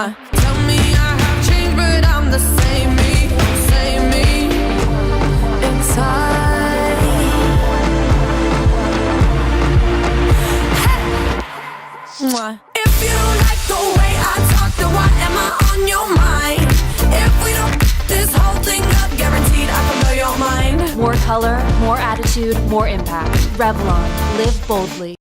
Tell me I have changed, but I'm the same me, same me inside. Hey. If you don't like the way I talk, then why am I on your mind? If we don't this whole thing up, guaranteed I can blow your mind. More color, more attitude, more impact. Revlon. Live boldly.